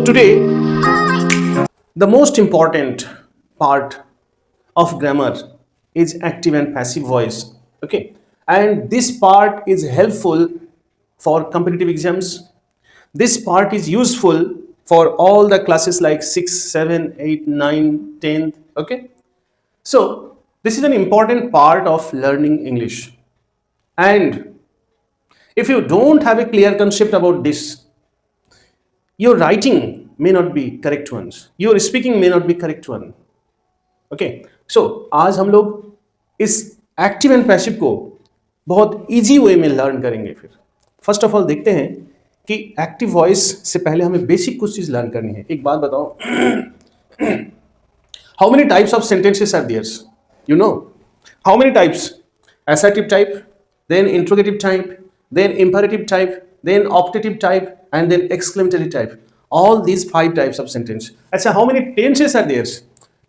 today, the most important part of grammar is active and passive voice. Okay, and this part is helpful for competitive exams. This part is useful for all the classes like 6, 7, 8, 9, 10. Okay, so this is an important part of learning English. And if you don't have a clear concept about this, your writing may not be correct ones, your speaking may not be correct one. Okay so आज हम लोग इस active and passive को बहुत easy way में learn करेंगे। फिर first of all देखते हैं कि एक्टिव वॉइस से पहले हमें बेसिक कुछ चीज लर्न करनी है। एक बात बताओ, how many types of sentences are there's? You know how many types? assertive type, then interrogative type, then imperative type, then optative type, and then exclamatory type. All these 5 types of sentence. अच्छा, how many tenses are there?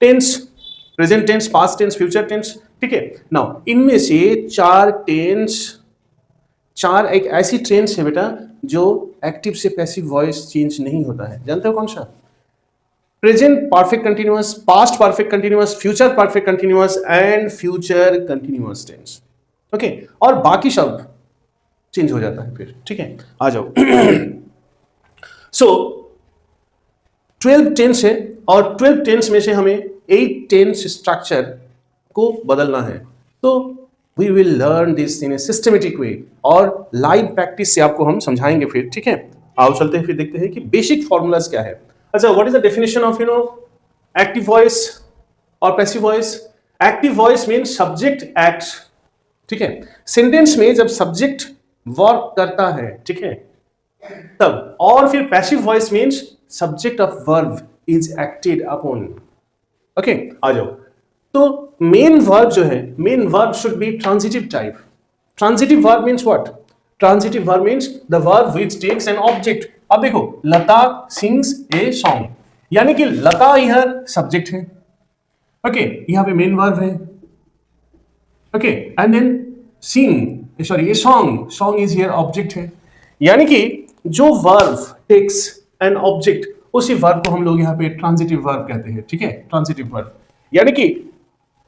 Tense, present tense, past tense, future tense. ठीक है। Now इनमें से 4 tense, 4 एक ऐसी tense है बेटा जो एक्टिव से पैसिव वॉइस चेंज नहीं होता है। जानते हो कौन सा? Present perfect continuous, past perfect continuous, future perfect continuous and future continuous tense. Okay, और बाकी सब चेंज हो जाता है फिर। ठीक है, आ जाओ। सो 12 टेंस है और 12 टेंस में से हमें 8 टेंस स्ट्रक्चर को बदलना है। तो we will learn this in a systematic way और लाइव प्रैक्टिस से आपको हम समझाएंगे फिर। ठीक है, आओ चलते हैं फिर देखते हैं कि बेसिक फॉर्मूलाज क्या है। अच्छा, what is the definition of active voice और passive voice? Active voice means subject acts. ठीक है, सेंटेंस में जब सब्जेक्ट वर्क करता है, ठीक है, तब। और फिर passive voice means subject of verb is acted upon. Okay, आ जाओ। तो मेन वर्ब जो है, main verb should be transitive type. Transitive verb means what? Transitive verb means the verb which takes an object. अब देखो, लता sings a song, यानी कि लता यह सब्जेक्ट है। ओके, यहां पे मेन वर्ब है। Okay, and then sing, sorry, ये सॉन्ग इज हियर ऑब्जेक्ट है। यानी कि जो वर्ब टेक्स एन ऑब्जेक्ट, उसी वर्ब को हम लोग यहाँ पे ट्रांजिटिव वर्ब कहते हैं। ठीक है, ट्रांजिटिव वर्ब। यानी कि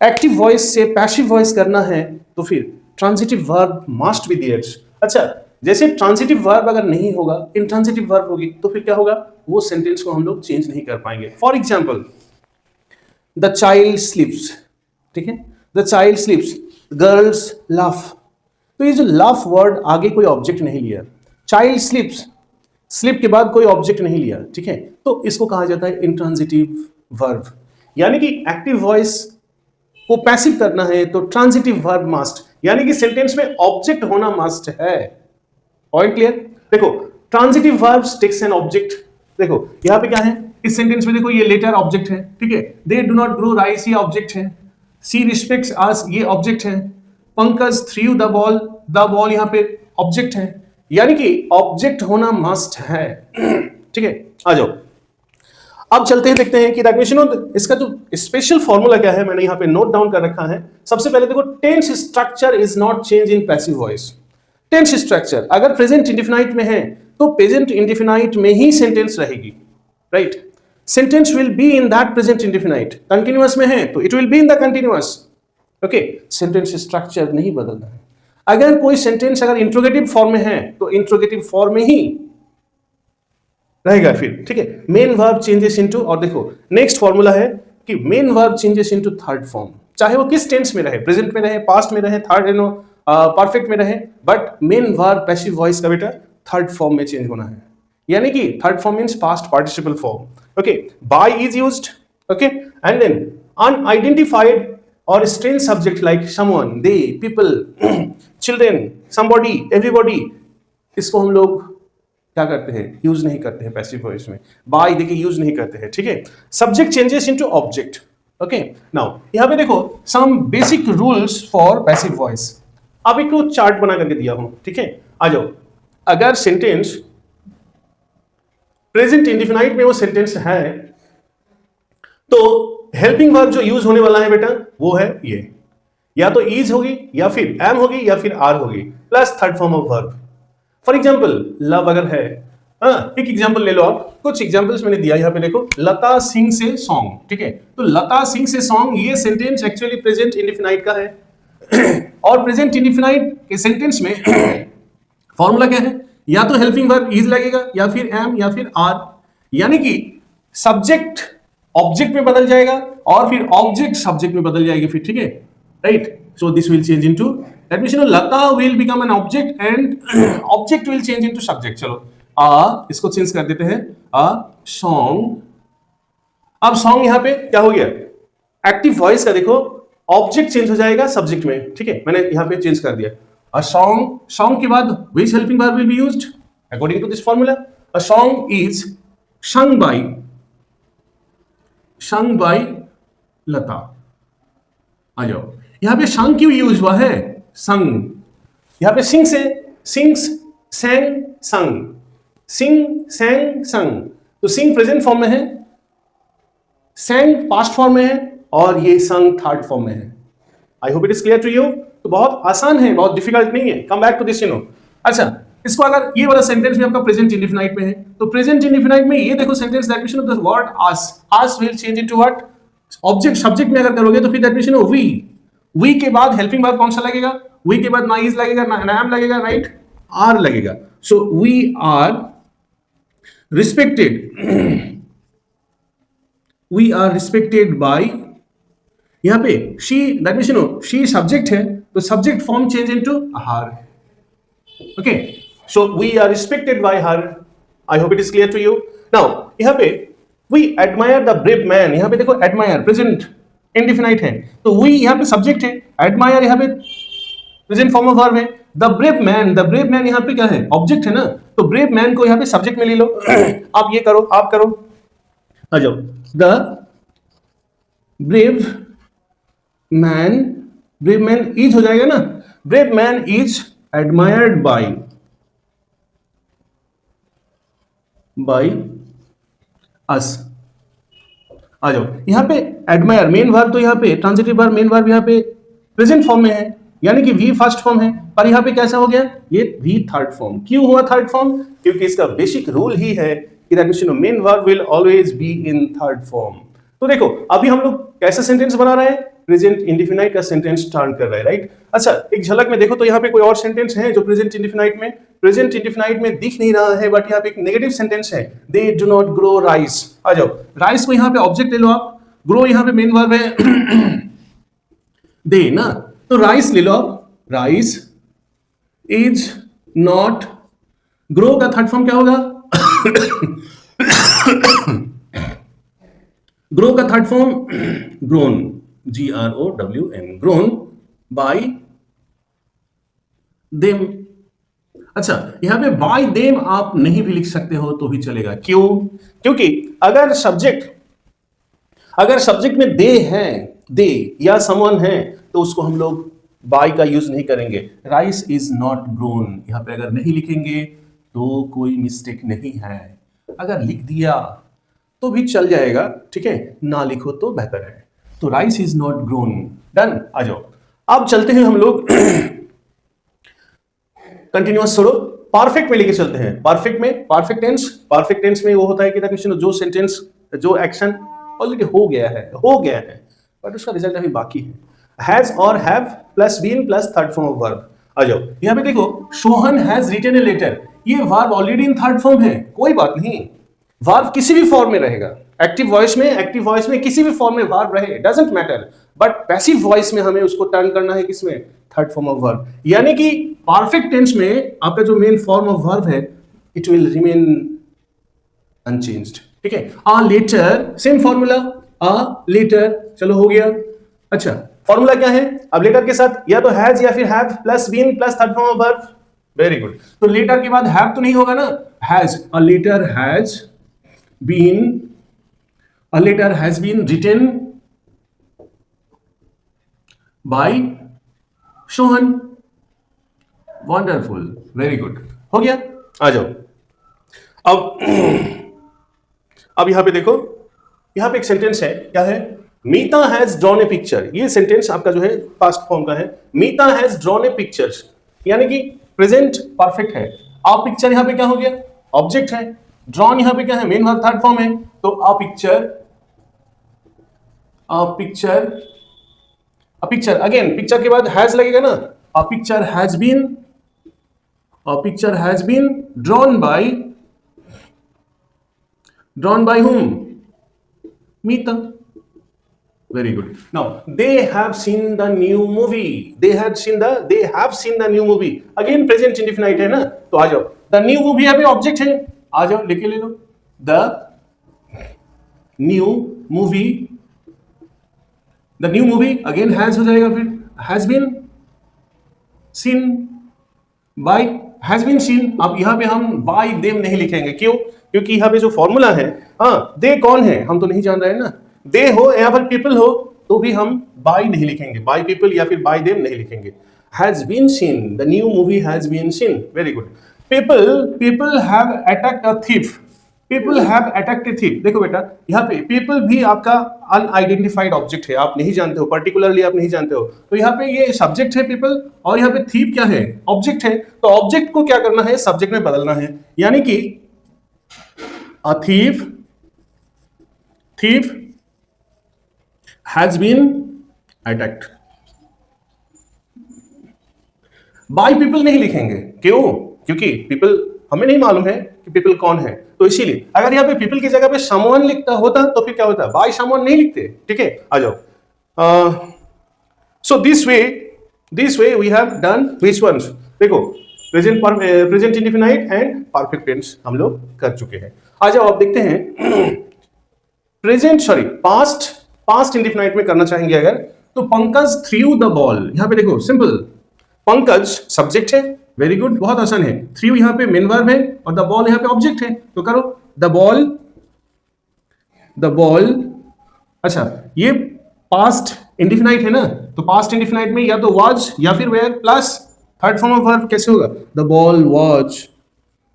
एक्टिव वॉइस से पैसिव वॉइस करना है तो फिर transitive verb must be there. अच्छा, जैसे ट्रांजिटिव वर्ब अगर नहीं होगा, इंट्रांजिटिव वर्ब होगी, तो फिर क्या होगा? वो सेंटेंस को हम लोग चेंज नहीं कर पाएंगे। For example, the child स्लीप्स। ठीक है, द चाइल्ड स्लीप्स, गर्ल्स लाफ। तो ये जो लाफ वर्ड आगे कोई ऑब्जेक्ट नहीं लिया, चाइल्ड स्लीप्स, स्लीप के बाद कोई ऑब्जेक्ट नहीं लिया। ठीक है, तो इसको कहा जाता है इंट्रांजिटिव वर्ब। यानी कि एक्टिव वॉइस को पैसिव करना है तो ट्रांजिटिव वर्ब मस्ट, यानी कि सेंटेंस में ऑब्जेक्ट होना मस्ट है। Point clear? देखो, transitive verbs takes an object. देखो यहां पे क्या है इस सेंटेंस में, देखो ये लेटर ऑब्जेक्ट है। ठीक है, they do not grow rice, ये ऑब्जेक्ट है। सी रिस्पेक्ट्स अस, ये ऑब्जेक्ट है। पंकज थ्रू द बॉल यहां पे ऑब्जेक्ट है। यानी कि ऑब्जेक्ट होना मस्ट है। ठीक है, आ जाओ। अब चलते हैं, देखते हैं कि इसका जो स्पेशल फॉर्मूला क्या है, मैंने यहां पे नोट डाउन कर रखा है। सबसे पहले देखो, tense structure is not change in passive voice. Tense structure अगर प्रेजेंट इंडेफिनाइट में है तो प्रेजेंट इंडेफिनाइट में ही सेंटेंस रहेगी। Right, sentence will be in that present indefinite. Continuous में है तो it will be in the continuous. Okay, sentence structure नहीं बदलना है। अगर कोई सेंटेंस अगर इंट्रोगेटिव फॉर्म में है तो इंट्रोगेटिव फॉर्म में ही रहेगा फिर। ठीक है, मेन वर्ब चेंजेस इनटू, और देखो नेक्स्ट फॉर्मूला है कि main verb changes into third form, चाहे वो किस टेंस में रहे, प्रेजेंट में रहे, पास्ट में रहे, थर्ड परफेक्ट में रहे, but main verb passive voice का बेटा थर्ड फॉर्म में चेंज होना है। यानी कि third form means past participle form. Okay, by is used. Okay, and then unidentified और strange subject like someone, they, people, children, somebody, everybody, इसको हम लोग क्या करते हैं? यूज नहीं करते हैं पैसिव वॉइस में। बाय देखिए यूज नहीं करते हैं। ठीक है, subject changes into object. Okay, now यहां पे देखो some basic rules for passive voice. अब एक चार्ट बना करके दिया हूं। ठीक है, आ जाओ। अगर सेंटेंस प्रेजेंट इंडेफिनाइट में वो सेंटेंस है तो हेल्पिंग वर्ब जो यूज होने वाला है बेटा वो है ये, या तो इज होगी, या फिर एम होगी, या फिर आर होगी, plus third form of verb. For example, love अगर है हाँ, एक एग्जांपल ले लो आप, कुछ एग्जांपल्स मैंने दिया यहाँ पे देखो, लता सिंह से सॉन्ग, ठीक है, तो लता सिंह से सॉन्ग ये सेंटेंस एक्चुअली प्रेजेंट इंडेफिनाइट का है और प्रेजेंट इंडेफिनाइट के सेंटेंस में फॉर्मूला क्या है, या तो हेल्पिंग वर्ब इज लगेगा या फिर एम या फिर आर, यानी कि सब्जेक्ट ऑब्जेक्ट में बदल जाएगा और फिर ऑब्जेक्ट सब्जेक्ट में बदल जाएगी फिर, ठीक है, right, so this will change into, that means Lata will become an object and object will change into subject. चलो इसको चेंज कर देते हैं, सॉन्ग, अब सॉन्ग यहां पे क्या हो गया, एक्टिव वॉइस का देखो ऑब्जेक्ट चेंज हो जाएगा सब्जेक्ट में, ठीक है, मैंने यहां पे चेंज कर दिया, अ सॉन्ग, सॉन्ग के बाद which helping verb will be used according to this formula, a song is sung by Lata. आ जाओ, यहां पे sung क्यों यूज हुआ है, sung, यहां पे sing से sings, sang, sung, sing, sang, sung, तो sing प्रेजेंट फॉर्म में है, sang पास्ट फॉर्म में है और ये sung थर्ड फॉर्म में है। I hope it is clear to you. तो बहुत आसान है, बहुत डिफिकल्ट नहीं है, come back to this, you know. अच्छा, इसको अगर ये वाला सेंटेंस भी आपका प्रेजेंट इंडेफिनाइट में है, तो प्रेजेंट इंडेफिनाइट में ये देखो sentence, that means the word us will change into what, object subject में अगर करोगे तो फिर दैट मींस वी के बाद हेल्पिंग वर्ब कौन सा लगेगा, वी के बाद ना इज लगेगा ना एम लगेगा, राइट, आर लगेगा। So we are respected by, यहां पे she, that means she subject है तो subject form change into her, okay, so we are respected by her. I hope it is clear to you. Now यहाँ पे we admire the brave man, यहाँ पे देखो admire present indefinite है, तो we यहाँ पे subject है, admire यहाँ पे present form of verb है, the brave man यहाँ पे क्या है, object है ना, तो brave man को यहाँ पे subject में ले लो आप ये करो, आप करो, आ जाओ, the brave man is हो जाएगा ना, brave man is admired by us। आ जाओ, यहां पे एडमायर मेन वर्ब, तो यहां पे ट्रांजिटिव वर्ब मेन वर्ब यहां पे प्रेजेंट फॉर्म में है, यानी कि वी फर्स्ट फॉर्म है, पर यहां पे कैसा हो गया, ये वी थर्ड फॉर्म। क्यों हुआ थर्ड फॉर्म, क्योंकि इसका बेसिक रूल ही है कि that means main verb will always be in third form. तो देखो अभी हम लोग कैसा सेंटेंस बना रहे हैं, प्रेजेंट इंडेफिनाइट का सेंटेंस टर्न कर रहा है, राइट। अच्छा, एक झलक में देखो तो यहाँ पे कोई और सेंटेंस है जो प्रेजेंट इंडेफिनाइट में दिख नहीं रहा है, बट यहाँ पे एक नेगेटिव सेंटेंस है, they do not grow rice. आ जाओ, राइस को यहाँ पे ऑब्जेक्ट ले लो आप, ग्रो यहाँ पे मेन वर्ब है दे ना, तो राइस ले लो आप, राइस इज नॉट, ग्रो का थर्ड फॉर्म क्या होगा ग्रो का third form grown, GROWN, grown by them. अच्छा, यहां पे बाय देम आप नहीं भी लिख सकते हो तो भी चलेगा, क्यों, क्योंकि अगर सब्जेक्ट में दे है, दे या समवन है, तो उसको हम लोग बाय का यूज नहीं करेंगे। राइस इज नॉट ग्रोन यहां पे अगर नहीं लिखेंगे तो कोई मिस्टेक नहीं है, अगर लिख दिया तो भी चल जाएगा, ठीक है, ना लिखो तो बेहतर है। तो rice is not grown, done. आ जाओ, अब चलते हैं हम लोग कंटिन्यूअस छोड़ो, परफेक्ट में लेके चलते हैं। परफेक्ट टेंस में वो होता है कि जो सेंटेंस, जो एक्शन ऑलरेडी हो गया है बट उसका रिजल्ट अभी बाकी है। हैज और have plus been plus third form of verb. आ जाओ, यहां पे देखो Sohan has written a letter, ये वर्ब ऑलरेडी इन थर्ड फॉर्म है, कोई बात नहीं, वर्ब किसी भी फॉर्म में रहेगा, एक्टिव वॉइस में किसी भी फॉर्म में वर्ब रहे, doesn't matter, but passive voice में हमें उसको टर्न करना है किसमें, थर्ड फॉर्म ऑफ वर्ब। यानी कि परफेक्ट टेंस में आपका जो मेन फॉर्म ऑफ वर्ब है इट विल रिमेन अनचेंज्ड, ठीक है। A letter, same formula, a letter, चलो हो गया। अच्छा, फॉर्मूला क्या है, अब लेटर के साथ या तो हैज या फिर have plus been plus third form of verb, very good. तो लेटर के बाद हैव तो नहीं होगा ना, has, a letter has been written by Sohan, wonderful, very good, हो गया। आ जाओ, अब यहां पे देखो, यहां पे एक सेंटेंस है, क्या है, मीता हैज ड्रॉन ए पिक्चर। ये सेंटेंस आपका जो है पास्ट फॉर्म का है, मीता हैज ड्रॉन ए पिक्चर, यानी कि प्रेजेंट परफेक्ट है। अब पिक्चर यहां पे क्या हो गया, ऑब्जेक्ट है, ड्रॉन यहाँ पे क्या है, मेन वर्ब थर्ड फॉर्म है, तो अ पिक्चर अगेन पिक्चर के बाद हैज लगेगा ना, a picture has been drawn by whom? Meeta. Very good. Now they have seen the new movie. They have seen the new movie. Again present indefinite है ना, तो आ जाओ, the new movie यहाँ पे ऑब्जेक्ट है, आ जाओ लेके ले लो, the new movie again has हो जाएगा, फिर has been seen by, has been seen। अब यहाँ पे हम by them नहीं लिखेंगे, क्यों? क्योंकि यहाँ पे जो फॉर्मूला है, हाँ दे कौन है हम तो नहीं जान रहे हैं ना, दे हो या फिर पीपल हो तो भी हम बाय नहीं लिखेंगे, बाय पीपल या फिर बाय देम नहीं लिखेंगे। Has been seen, the new movie has been seen. Very good. People have attacked a thief, people have attacked a thief. देखो बेटा यहाँ पे पीपल भी आपका अनआइडेंटिफाइड ऑब्जेक्ट है, आप नहीं जानते हो, पर्टिकुलरली आप नहीं जानते हो, तो यहाँ पे ये सब्जेक्ट है पीपल, और यहाँ पे थीफ क्या है, ऑब्जेक्ट है, तो ऑब्जेक्ट को क्या करना है, सब्जेक्ट में बदलना है, यानी कि a thief has been attacked। By people नहीं लिखेंगे, क्यों? क्योंकि पीपल हमें नहीं मालूम है कि पीपल कौन है, तो इसीलिए अगर यहाँ पे पीपल की जगह पे समवन लिखता होता तो फिर क्या होता, बाय समवन नहीं लिखते। ठीक है, आ जाओ। So this way we have done which ones, देखो present indefinite and perfect tense हम लोग कर चुके हैं। आ जाओ आप देखते हैं पास्ट इंडेफिनाइट में करना चाहेंगे अगर, तो पंकज थ्रू द बॉल, यहां पे देखो सिंपल, पंकज सब्जेक्ट है, वेरी गुड, बहुत आसान है, थ्रू यहां पे मेन वर्ब है और द बॉल यहां पे ऑब्जेक्ट है, तो करो द बॉल। अच्छा ये पास्ट इंडेफिनाइट है ना, तो पास्ट इंडेफिनाइट में या तो वाज या फिर were plus third form of verb कैसे होगा, the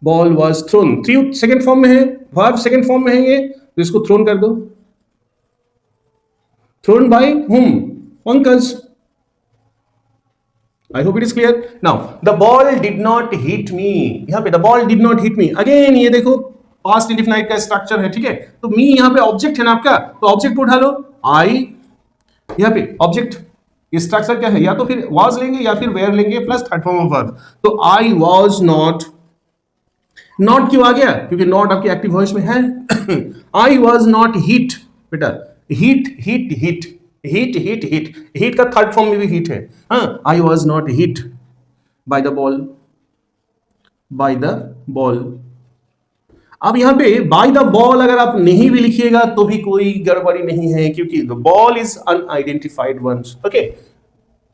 ball was thrown, threw second form में है, वर्ब सेकंड फॉर्म में है ये, तो इसको थ्रोन कर दो, thrown by whom, Pankaj. I hope it is clear. Now the ball did not hit me, यहां पे the ball did not hit me, again ये देखो पास्ट इंडेफिनाइट का स्ट्रक्चर है, ठीक है, तो मी यहां पे ऑब्जेक्ट है ना आपका, तो ऑब्जेक्ट को उठा लो, आई, यहां पे ऑब्जेक्ट स्ट्रक्चर क्या है, या तो फिर वाज लेंगे या फिर वेयर लेंगे plus third form of verb, तो आई वाज नॉट क्यों आ गया, क्योंकि नॉट आपकी एक्टिव वॉइस में है। आई वाज नॉट हिट, बेटा हिट का थर्ड फॉर्म में भी हिट है, हाँ, आई was not hit by the ball. अब यहां पे बाय द बॉल अगर आप नहीं भी लिखिएगा तो भी कोई गड़बड़ी नहीं है, क्योंकि the ball is unidentified ones, okay,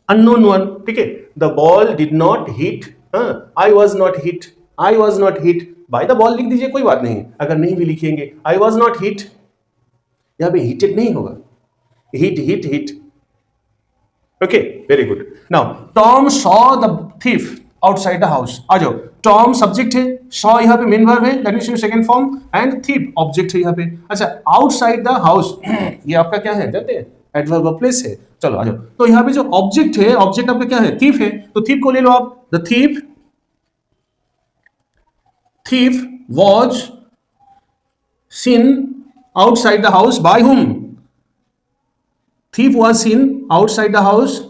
unknown one, ठीक है, the ball did not hit, I was not hit by the ball लिख दीजिए, कोई बात नहीं, अगर नहीं भी लिखेंगे आई वाज नॉट हिट, यहां पे हिटेड नहीं होगा, hit, okay, very good. Now Tom saw the thief outside the house, आ जाओ, टॉम सब्जेक्ट है, सॉ यहाँ पे मेन वर्ब है, that means second form, and thief object है यहाँ पे। अच्छा आउटसाइड द हाउस ये आपका क्या है जानते हैं, एडवर्ब ऑफ प्लेस है। चलो आ जाओ, तो यहाँ पे जो ऑब्जेक्ट है, ऑब्जेक्ट आपका क्या है, थीफ है, तो थीफ को ले लो आप, the thief was seen outside the house by whom? Thief was seen outside the house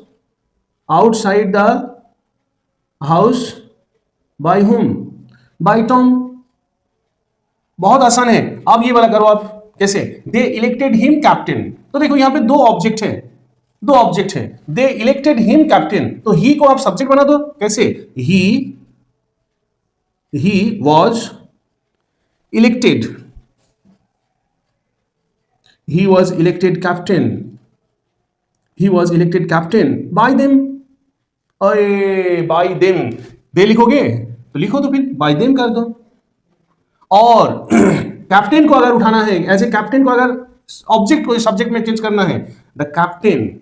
by whom? By Tom। बहुत आसान है, अब ये वाला करो आप, कैसे, दे इलेक्टेड हिम कैप्टन, तो देखो यहां पे दो ऑब्जेक्ट है, दे इलेक्टेड हिम कैप्टन, तो ही को आप सब्जेक्ट बना दो, कैसे, he was elected by them। अरे बाय देम, दे लिखोगे तो लिखो, तो फिर बाय देम कर दो। और कैप्टन को अगर उठाना है, एज ए कैप्टन को अगर ऑब्जेक्ट को सब्जेक्ट में चेंज करना है, द कैप्टन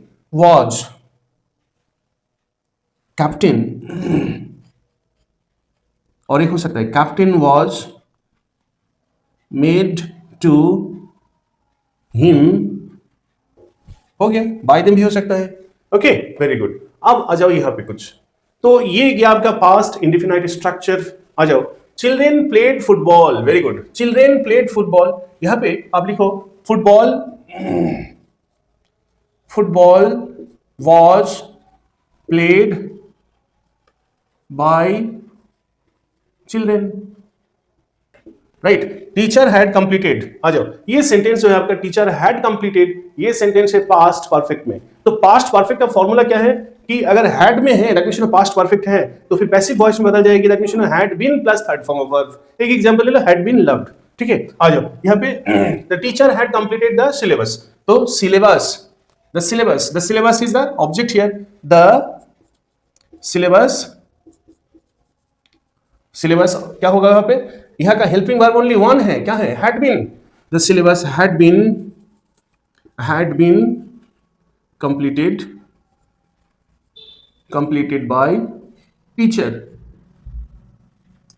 और एक हो सकता है captain was made to him, हो गया, बाय देम भी हो सकता है, ओके, वेरी गुड। अब आ जाओ यहां पे कुछ, तो ये गया आपका पास्ट इंडेफिनाइट स्ट्रक्चर। आ जाओ, children played football, very good, children played football. यहां पे आप लिखो football, football was played by children, right. Teacher had completed, आ जाओ, ये सेंटेंस जो है आपका टीचर हैड कंप्लीटेड, ये सेंटेंस है पास्ट परफेक्ट में। तो पास्ट परफेक्ट का फॉर्मूला क्या है कि अगर हैड में है दैट मींस पास्ट परफेक्ट है, तो फिर पैसिव वॉइस में बदल जाएगी, that means had been plus third form of verb. एक एग्जांपल ले लो, हैड बीन लव्ड, ठीक है। आ जाओ यहां पे the teacher had completed the syllabus, तो syllabus, the syllabus, the syllabus is the object here, the syllabus, syllabus क्या होगा यहां पे, यहां का हेल्पिंग वर्ब ओनली वन है, क्या है, had been. The syllabus had been completed by teacher.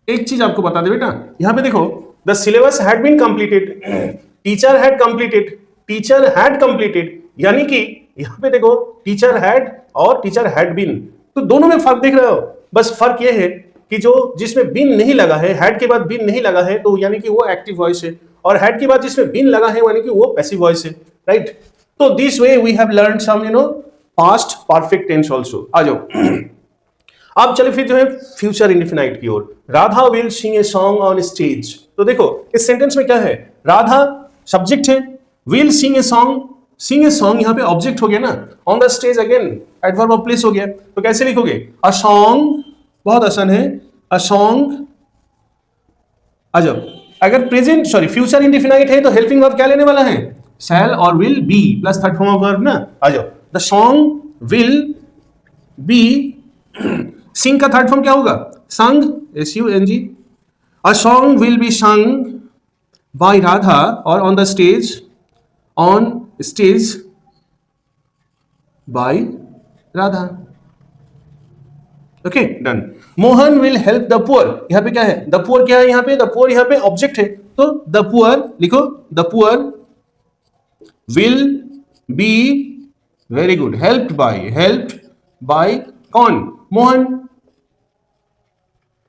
एक चीज आपको बता दे बेटा, यहां पे देखो the syllabus had been completed, teacher had completed, teacher had completed, यानी कि यहां पे देखो टीचर हैड और टीचर हैड बीन, तो दोनों में फर्क देख रहे हो। बस फर्क यह है कि जो जिसमें बीन नहीं लगा है, हैड के बाद बीन नहीं लगा है, तो यानी कि वो एक्टिव वॉइस है, और हैड के बाद जिसमें बीन लगा है यानी कि वो पैसिव वॉइस है, राइट। तो this way we have learned some past perfect tense also. आ जाओ अब चले फिर जो है फ्यूचर इंडेफिनाइट की ओर। Radha will sing a song on stage, तो देखो इस सेंटेंस में क्या है, राधा सब्जेक्ट है, will sing a song, sing a song यहां पे ऑब्जेक्ट हो गया ना, on the stage again adverb of place हो गया, तो कैसे लिखोगे, अ सॉन्ग, बहुत आसान है, अ सॉन्ग। आ जाओ अगर प्रेजेंट सॉरी फ्यूचर इंडेफिनाइट है तो हेल्पिंग वर्ब क्या लेने वाला है, शैल और will be plus third form of verb ना। आ जाओ the song will be, sing का थर्ड फॉर्म क्या होगा, sung, SUNG, a song will be sung by Radha और on stage by Radha, okay done. Mohan will help the poor, यहां पे क्या है, द पुअर क्या है, यहां पे द पुअर यहां पे ऑब्जेक्ट है, तो द पुअर लिखो, the poor will be, very good, helped by कौन, Mohan,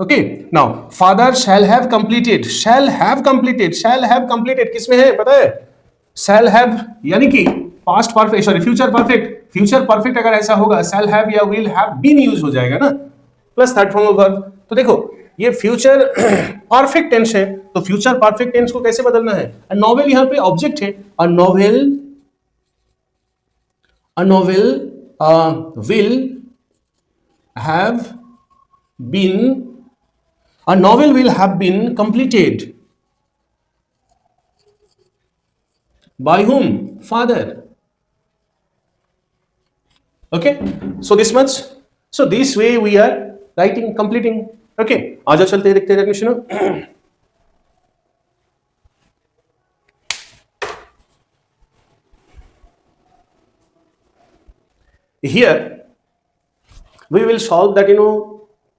okay. Now father shall have completed, shall have completed किसमें है पता है, शैल हैव यानी कि past perfect sorry future perfect अगर ऐसा होगा शैल हैव या विल हैव बीन यूज हो जाएगा ना, plus third form of verb. तो देखो ये फ्यूचर परफेक्ट टेंस है, तो फ्यूचर परफेक्ट टेंस को कैसे बदलना है, नॉवेल यहां पे ऑब्जेक्ट है, a novel will have been completed by whom, father, okay, so this much, so this way we are writing completing, okay। आ जाओ चलते हैं देखते हैं definition. Here we will solve that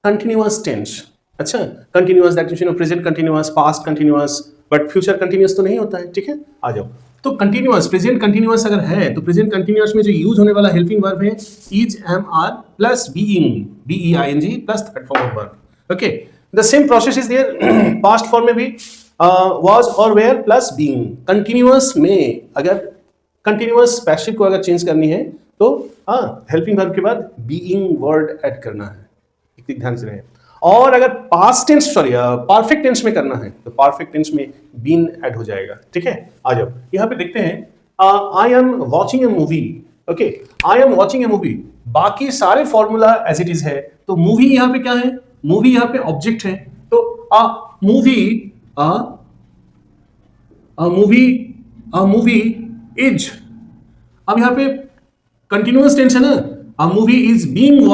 continuous tense, अच्छा continuous that means present continuous, past continuous, but future continuous तो नहीं होता है, ठीक है। आ जाओ तो continuous, present continuous अगर है तो present continuous में जो यूज होने वाला helping verb है is, am, are plus being, BEING plus third form of verb, okay। The same process is there past form में भी was और were plus being। continuous में अगर continuous passive को अगर चेंज करनी है तो हेल्पिंग वर्ब के बाद बीइंग वर्ड ऐड करना है, एक ध्यान से रहे। और अगर past tense sorry perfect tense में करना है तो परफेक्ट टेंस में बीन ऐड हो जाएगा, ठीक है। आ जाओ यहां पे देखते हैं I am watching A movie, okay, I am watching A movie, बाकी सारे फॉर्मूला एज इट इज है, तो मूवी यहां पे क्या है, मूवी यहां पे ऑब्जेक्ट है, तो मूवी इज, अब यहां पे कंटिन्यूअस टेंस है ना, a movie is being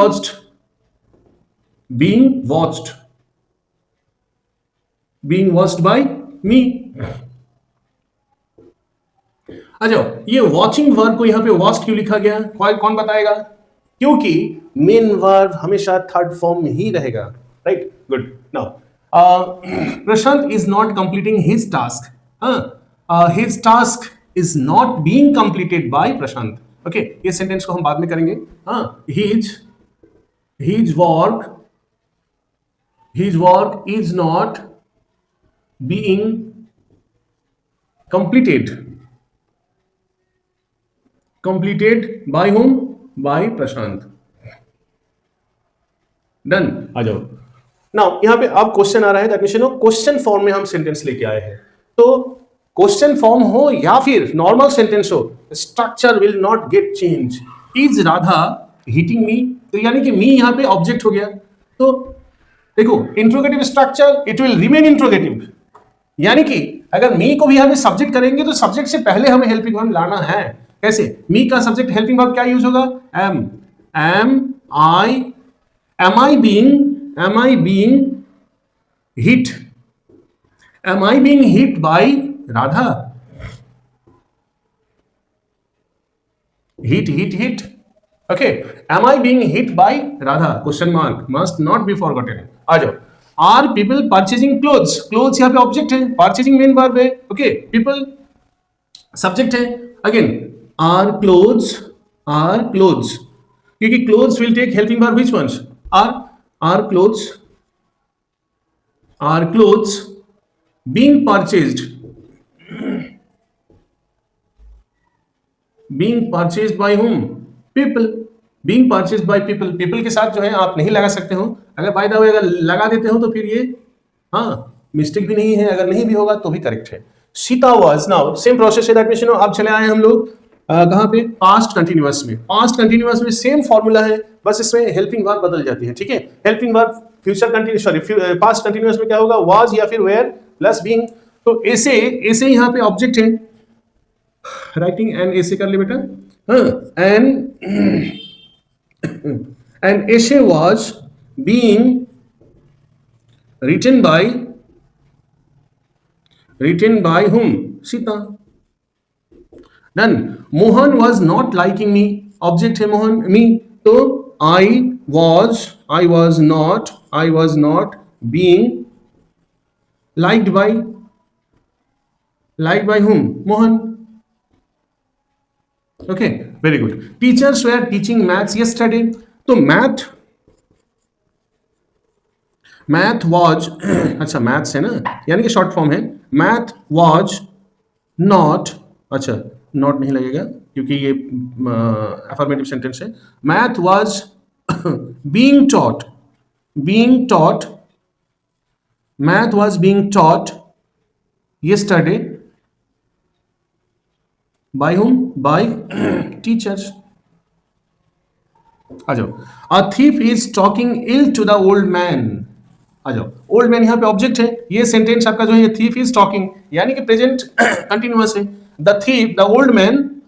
watched by me. आ जाओ ये वॉचिंग वर्ब को यहां पे वॉच्ड क्यों लिखा गया, कौन बताएगा, क्योंकि मेन वर्ब हमेशा थर्ड फॉर्म में ही रहेगा, right, good. Now Prashant is not completing his task, his task is not being completed by Prashant, okay ये सेंटेंस को हम बाद में करेंगे। his work is not being completed by whom? by Prashant. Done. आ जाओ. नाउ यहां पे अब क्वेश्चन आ रहा है, दैट मींस क्वेश्चन फॉर्म में हम सेंटेंस लेके आए हैं. तो क्वेश्चन फॉर्म हो या फिर नॉर्मल सेंटेंस हो, structure will not get change. Is Radha hitting me? तो यानी कि मी यहां पे ऑब्जेक्ट हो गया. तो देखो interrogative structure it will remain interrogative, यानी कि अगर मी को भी यहां पे सब्जेक्ट करेंगे तो सब्जेक्ट से पहले हमें हेल्पिंग वर्ब लाना है. कैसे? मी का सब्जेक्ट हेल्पिंग वर्ब क्या यूज होगा? Am. Am I being hit? Am I being hit by Radha? Hit. Okay, am I being hit by Radha? Question mark must not be forgotten. आ जाओ. Are people purchasing clothes? Clothes यहाँ पे object है, purchasing main verb है. Okay, people subject है. Again, are clothes, क्योंकि clothes will take helping verb which ones? Are clothes being purchased by whom? People. Being purchased by people. People के साथ जो है आप नहीं लगा सकते हो. अगर बाय द वे अगर लगा देते हो तो फिर ये मिस्टेक भी नहीं है, अगर नहीं भी होगा तो भी करेक्ट है. Sita was. Now same process है, दैट मींस अब चले आए हम लोग कहां पे? पास्ट कंटिन्यूअस में. पास्ट कंटिन्यूअस में सेम फॉर्मूला है, बस इसमें हेल्पिंग वर्ब बदल जाती है. ठीक है, helping verb future continuous, sorry past continuous में क्या होगा? वाज या फिर वेयर प्लस बीइंग. तो ऐसे यहां पे ऑब्जेक्ट है. राइटिंग एंड ऐसे कर ले बेटा. And essay was being written by whom? Sita. Then Mohan was not liking me. Object है Mohan, me. तो I was not being liked by whom? Mohan. Okay, very good. Teachers were teaching maths yesterday. तो math was अच्छा maths है ना, यानी कि short form है. math was not, अच्छा not नहीं लगेगा क्योंकि ये अफर्मेटिव सेंटेंस है. math was being taught. math was being taught yesterday by whom? by teachers. आ जाओ. A thief is talking ill to the old man. आ जाओ. old man यहाँ पे ऑब्जेक्ट है. ये सेंटेंस आपका जो है thief is talking यानी कि प्रेजेंट कंटिन्यूअस है. the thief, the old man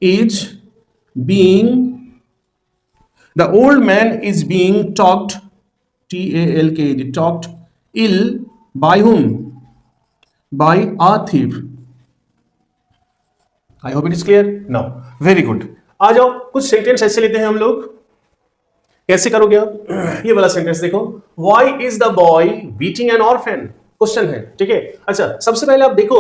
is being talked, T-A-L-K-E-D, talked ill by whom? by a thief. I hope it is clear now. Very good. आ जाओ कुछ सेंटेंस ऐसे लेते हैं हम लोग. कैसे करोगे आप? ये वाला सेंटेंस देखो. Why is the boy beating an orphan? Question है. ठीक है. अच्छा, सबसे पहले आप देखो,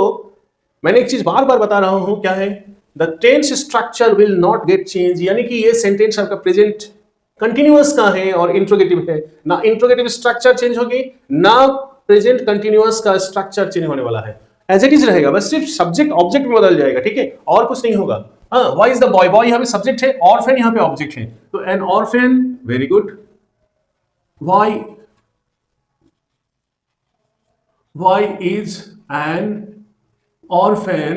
मैंने एक चीज बार बार बता रहा हूं, क्या है? The tense structure will not get changed. यानी कि ये सेंटेंस आपका प्रेजेंट कंटिन्यूअस का है और इंट्रोगेटिव है. ना इंट्रोगेटिव स्ट्रक्चर चेंज होगी, ना प्रेजेंट कंटिन्यूअस का स्ट्रक्चर चेंज होने वाला है. एज इट इज रहेगा, बस सिर्फ सब्जेक्ट ऑब्जेक्ट में बदल जाएगा. ठीक है, और कुछ नहीं होगा. Why is the boy? Boy यहाँ पे सब्जेक्ट है, ऑर्फन यहाँ पे ऑब्जेक्ट है. तो N orphan. Very good. Why is an orphan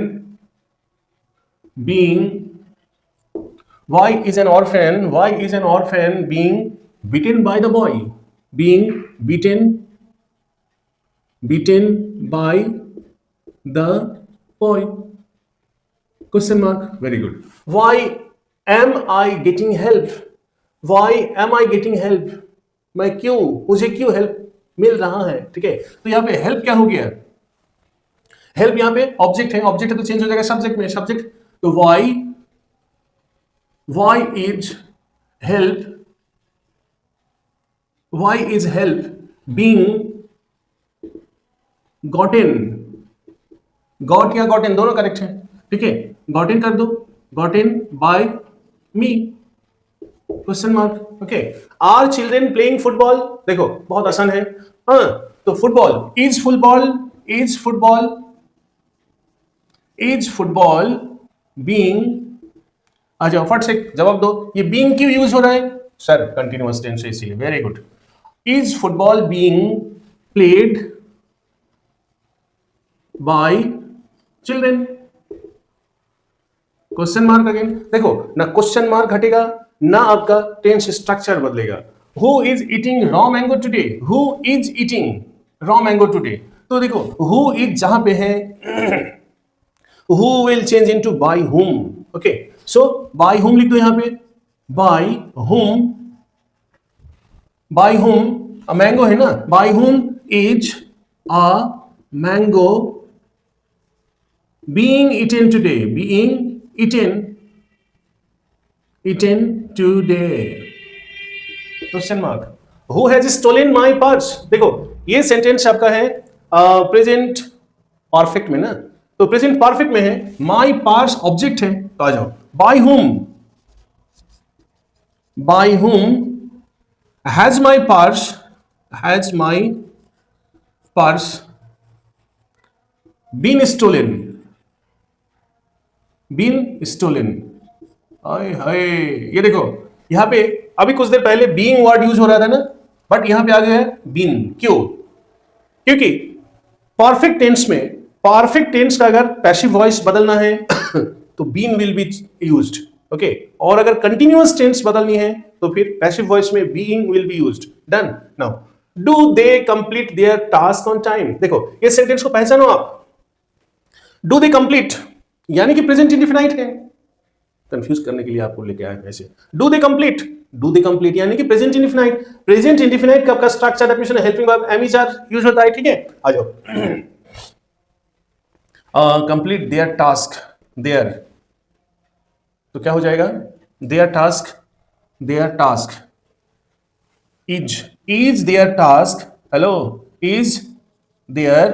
being beaten by the boy? being beaten by the boy? Question mark. Very good. Why am I getting help? मुझे क्यों help मिल रहा है? ठीक है, तो यहाँ पे हेल्प क्या हो गया? हेल्प यहाँ पे ऑब्जेक्ट है, ऑब्जेक्ट है तो चेंज हो जाएगा सब्जेक्ट में. सब्जेक्ट तो why is help being gotten? Got या गॉटन दोनों करेक्ट है. ठीक है, गॉटन कर दो. Gotten by me. Question mark. Okay, are children playing football? देखो बहुत आसान है। हाँ, तो फुटबॉल, इज फुटबॉल बीइंग, आ जाओ फट से जवाब दो, ये बीइंग क्यों यूज हो रहा है? सर कंटिन्यूअस टेंस है इसीलिए। Very good. Is football being played by children? Question mark again. देखो ना क्वेश्चन मार्क हटेगा ना आपका टेंस स्ट्रक्चर बदलेगा। Who is eating raw mango today? Who is eating raw mango today? तो देखो हु इज जहां पे है who will change into by whom. Okay, so by whom लिख दो यहां पे, by whom a mango है ना, by whom is a mango being eaten today, eaten today? Question mark. Who has stolen my purse? देखो ये sentence आपका है प्रेजेंट परफेक्ट में ना, तो प्रेजेंट परफेक्ट में है, माई पर्स ऑब्जेक्ट है, तो आ जाओ by whom has my purse been stolen? हाय हाय, ये देखो यहां पे अभी कुछ देर पहले बीइंग वर्ड यूज हो रहा था ना, बट यहां पे आ गया है बीन। क्यों? क्योंकि परफेक्ट टेंस का अगर पैसिव वॉइस बदलना है तो been will be used. Okay, और अगर कंटिन्यूअस टेंस बदलनी है तो फिर पैसिव वॉइस में being will be used. Done. Now do they complete their task on time? देखो ये सेंटेंस को पहचानो आप। डू दे कंप्लीट यानी कि प्रेजेंट इंडेफिनाइट है, कंफ्यूज करने के लिए आपको लेके आए ऐसे। डू दे कंप्लीट यानी कि प्रेजेंट इंडेफिनाइट का आपका structure definition helping verb am is are use होता है। ठीक है, आ जाओ। कंप्लीट देयर टास्क, देयर तो क्या हो जाएगा? There task is there task. Hello, is there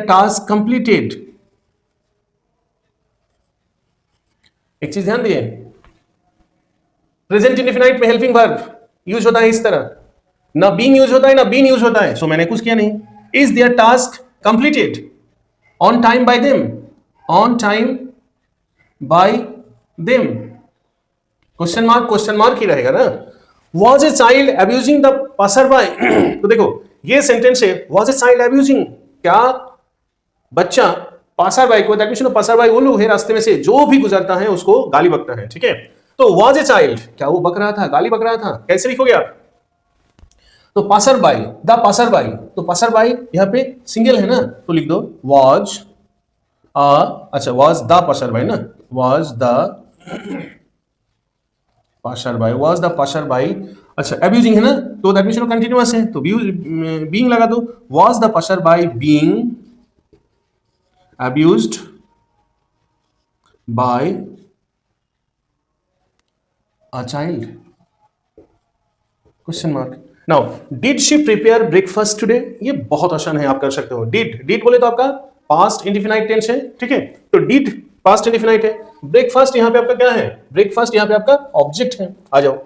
task completed? एक चीज ध्यान दिए, प्रेजेंट इंडेफिनाइट में हेल्पिंग वर्ब यूज होता है इस तरह, ना बीइंग यूज होता है ना बीन यूज होता है। सो मैंने कुछ किया नहीं। Is there task completed on time by them? Question mark ही रहेगा ना। Was a child abusing the passerby? तो देखो ये सेंटेंस है, वॉज ए चाइल्ड अब्यूजिंग, क्या बच्चा पासर बाय को, दैट मींस पासर बाय वो लोग है रास्ते में से जो भी गुजरता है उसको गाली बकता है। ठीक है, तो वॉज ए चाइल्ड, क्या वो बक रहा था, गाली बक रहा था? कैसे लिखोगे आप? तो passer by, the passer by, तो पासर बाई यहां पे सिंगल है ना, तो लिख दो वॉज अच्छा वॉज द पासर बाई ना, वॉज द पासर बाई। अच्छा अब्यूजिंग है ना, तो दैट मींस कंटिन्यूअस है, तो बीइंग लगा दो। Was the passer by being abused by a child? Question mark. Now did she prepare breakfast today? ये बहुत आसान है, आप कर सकते हो। डिड बोले तो आपका पास्ट इंडेफिनाइट टेंस है। ठीक है, तो डिड पास्ट इंडेफिनाइट है। ब्रेकफास्ट यहां पे आपका क्या है? ब्रेकफास्ट यहां पे आपका ऑब्जेक्ट है। आ जाओ।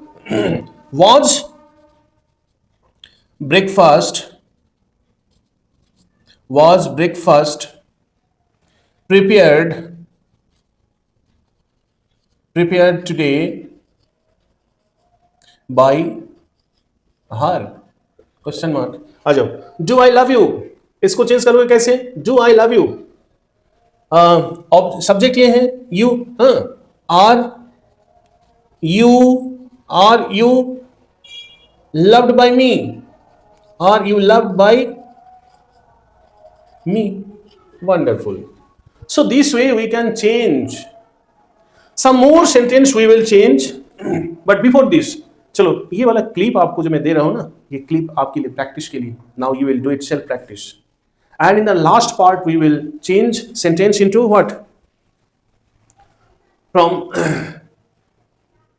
Was breakfast prepared today by her? Question mark. आ जाओ। डू आई लव यू, इसको चेंज करोगे कैसे? Do I love you, subject ये है you, are you loved by me? Are you loved by me? Wonderful. So this way we can change some more sentence we will change, but before this चलो ये वाला clip आपको जो मैं दे रहा हूं ना, ये क्लिप आपके लिए प्रैक्टिस के लिए, now you will do it self practice, and in the last part we will change sentence into what, from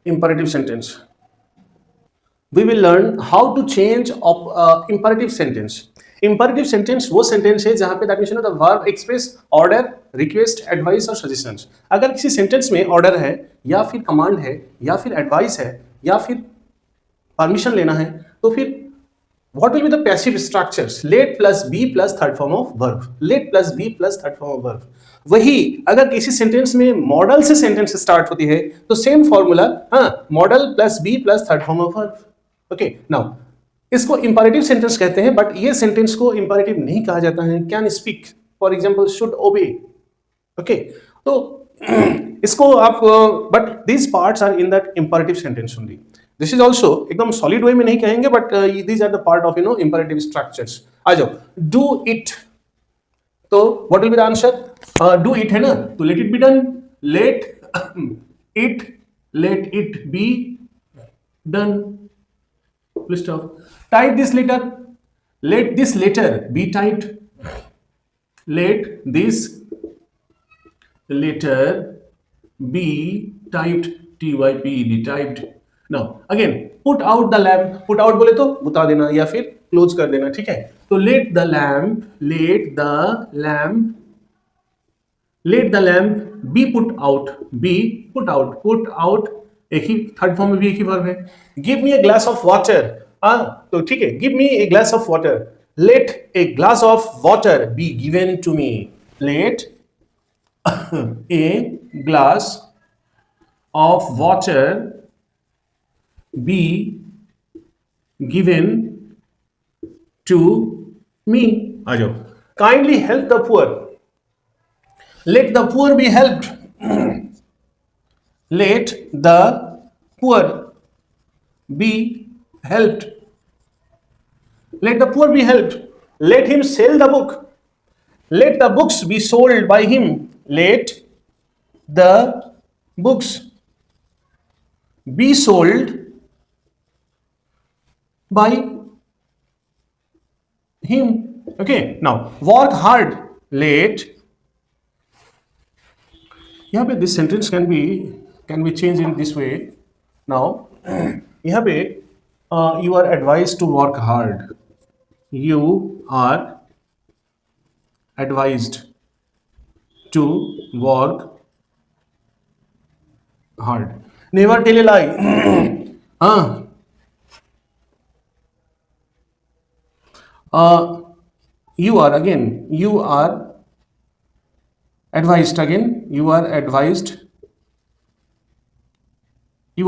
imperative sentence. We will learn how to change imperative sentence. Imperative sentence वो sentence है जहां पे that means the verb express order, request, advice और suggestions. अगर किसी sentence में order है या फिर कमांड है या फिर एडवाइस है या फिर परमिशन लेना है, तो फिर what will be the passive structures? Let plus be plus third form of verb. Let plus be plus third form of verb. वही अगर किसी सेंटेंस में मॉडल से सेंटेंस स्टार्ट होती है तो सेम फॉर्मूला, हाँ, modal plus be plus third form of verb. Okay, now इसको इंपैरेटिव सेंटेंस कहते हैं, बट ये सेंटेंस को इंपैरेटिव नहीं कहा जाता है। Can speak, for example should obey. Okay, तो इसको आप, but these parts are in that imperative sentence only. This is also एकदम सॉलिड वे में नहीं कहेंगे, but these are the part of imperative structures. आ जाओ, डू इट, तो what will be the answer? Do it है ना, तो let it be done, let it be done. Please stop. Type this letter. Let this letter be typed. Let this letter be typed. T-Y-P-E-D, typed. Now again, put out the lamp. Put out बोले तो बुता देना या फिर close कर देना, ठीक है? तो let the lamp be put out. Be put out. Put out एक ही थर्ड फॉर्म में भी एक ही वर्ब है। Give me a glass of water, तो ठीक है, give me a glass of water. Let a glass of water be given to me. Let a glass of water be given to me. आ जाओ, kindly help the poor. Let the poor be helped. Let the poor be helped. Let the poor be helped. Let him sell the book. Let the books be sold by him. Let the books be sold by him. Okay, now work hard. Let, यहाँ पे this sentence can be changed in this way. Now यहाँ पे you are advised to work hard. You are advised to work hard. Never tell a lie. You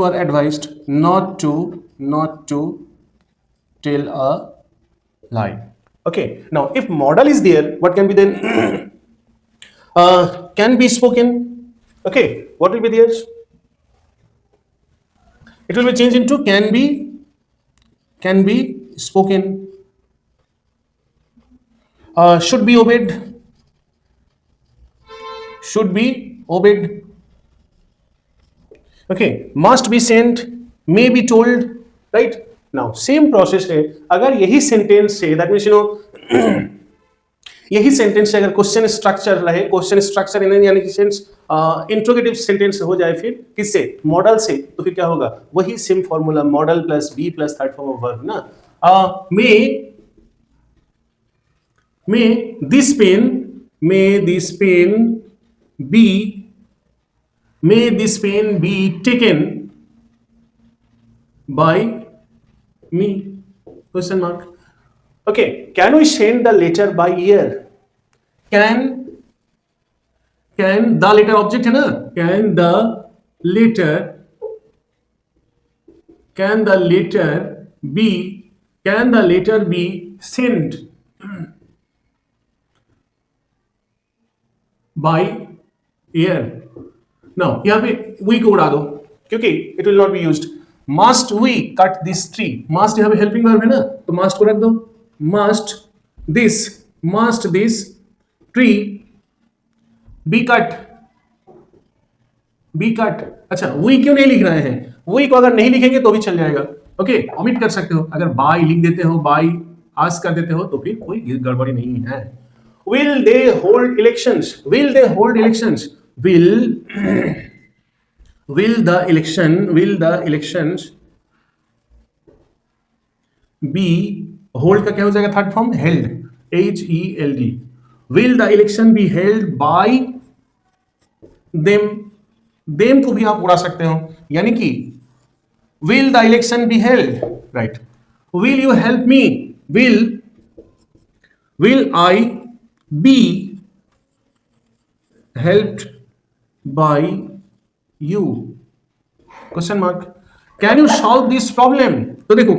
are advised not to tell a lie. Okay, now if modal is there, what can be then? Can be spoken. Okay, what will be there? It will be changed into can be spoken. Should be obeyed. Okay, must be sent, may be told, right? Now same process है। अगर यही sentence से, that means यही sentence से अगर question structure रहे, question structure यानी कि सेंस इंट्रोगेटिव सेंटेंस हो जाए, फिर किससे? मॉडल से, तो फिर क्या होगा? वही same formula, modal plus be plus third form of verb ना। may this pen be taken by me? Question mark. Okay, can we send the letter by air? Can the letter object है ना? Can the letter be sent by air? Now यहाँ पे we को उड़ा दो क्योंकि it will not be used. Must we cut this tree? Must यहाँ पे helping verb है ना, तो must को रख दो। Must this tree be cut? अच्छा, we क्यों नहीं लिख रहे हैं? we को अगर नहीं लिखेंगे तो भी चल जाएगा। ओके, ओमिट कर सकते हो। अगर by लिख देते हो, by ask कर देते हो, तो फिर कोई गड़बड़ी नहीं है। Will they hold elections? Will the elections be, hold का क्या हो जाएगा? Third form, held. HELD, will the election be held by them? them को भी आप उड़ा सकते हो, यानी कि will the election be held, right? Will you help me? Will I be helped by you? Question mark. Can you solve this problem? तो देखो,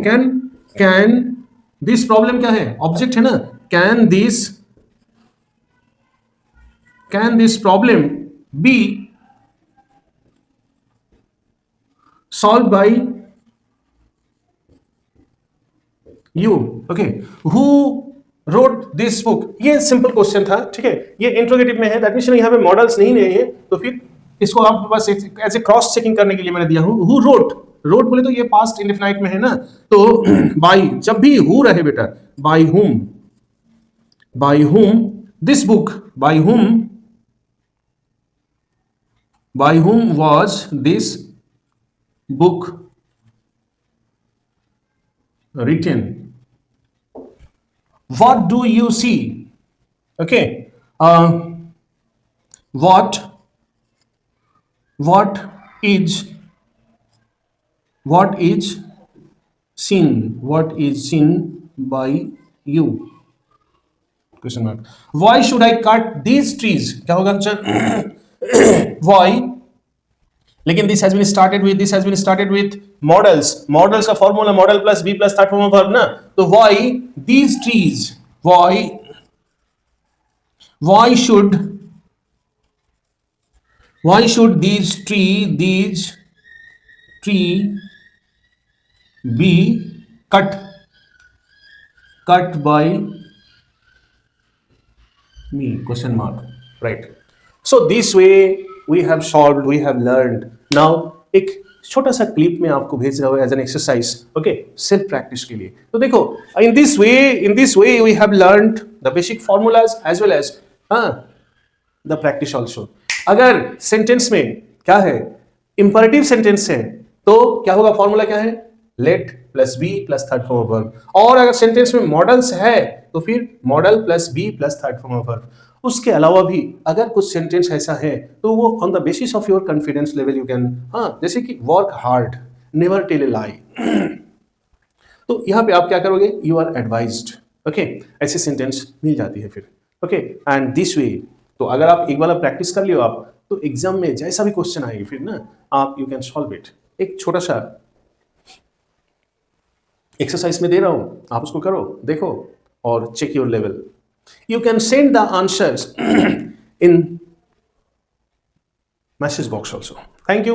कैन दिस प्रॉब्लम क्या है? ऑब्जेक्ट है ना. Can this problem be solve by you? Okay. Who wrote this book? ये simple question था, ठीक है. ये इंट्रोगेटिव में है, दैट मींस यहाँ पे मॉडल्स नहीं है, तो फिर इसको आप बस ऐसे क्रॉस चेकिंग करने के लिए मैंने दिया हूं. Who wrote? रोट बोले तो ये पास्ट इंडेफिनाइट में है ना, तो बाय, जब भी हु रहे बेटा, by whom this book, by whom was this book written? What do you see? Okay. What is seen by you? Question mark. Why should I cut these trees? क्या होगा आंसर? Why? लेकिन this has been started with models. Models का formula model plus be plus third form of verb ना, तो why these trees? Why should these tree be cut by me? Question mark. Right. So this way we have solved, we have learned. Now एक छोटा सा clip में आपको भेज रहा हूँ as an exercise, okay, self practice के लिए. तो देखो, in this way we have learned the basic formulas as well as the practice also. अगर सेंटेंस में क्या है, इंपरेटिव सेंटेंस है, तो क्या होगा? फॉर्मूला क्या है? Let plus be plus third form of verb. और अगर सेंटेंस में मॉडल्स है तो फिर modal plus be plus third form of verb. उसके अलावा भी अगर कुछ सेंटेंस ऐसा है तो वो on the basis of your confidence level you can, जैसे कि work hard, never tell a lie. तो यहाँ पे आप क्या करोगे? You are advised. ओके, ऐसे सेंटेंस मिल जाती है फिर. ओके, एंड दिस वे, तो अगर आप एक बार प्रैक्टिस कर लियो आप, तो एग्जाम में जैसा भी क्वेश्चन आएगी फिर ना, आप यू कैन सॉल्व इट. एक छोटा सा एक्सरसाइज में दे रहा हूं, आप उसको करो, देखो और check your level. You can send the answers in message box also. Thank you.